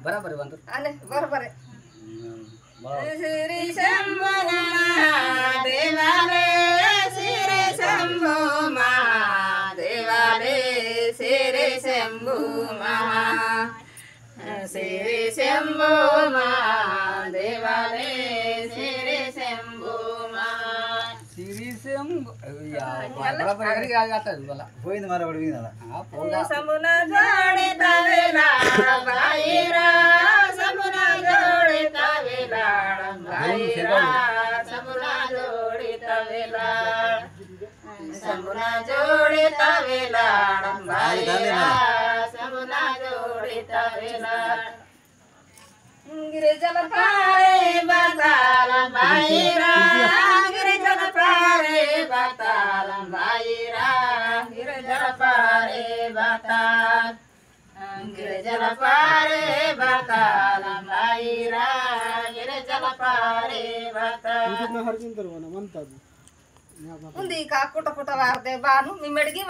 बराबर बंद बरोबर श्री शंभो महादेवाले श्री शंभो महादेवाले श्री शंभो श्री शंभो महादेवाले श्री शंभो श्री शंभो बराबर एकडे आता बोला పోయింది మరి ఒకటి వినాలా समुन जोड़ित वेला भाईरा समुन जोड़ित वेला भाईरा समुन जोड़ित वेला समुन जोड़ित वेला भाईरा समुन जोड़ित वेला गिरिजन पारे बताल भाईरा गिरिजन पारे बताल भाईरा गिरिजन पारे बताल गिरिजन पारे बताल भाईरा गिरिजन पारे बताल ఉంది కా కుట కుట వారదే బాను మీ మెడిగి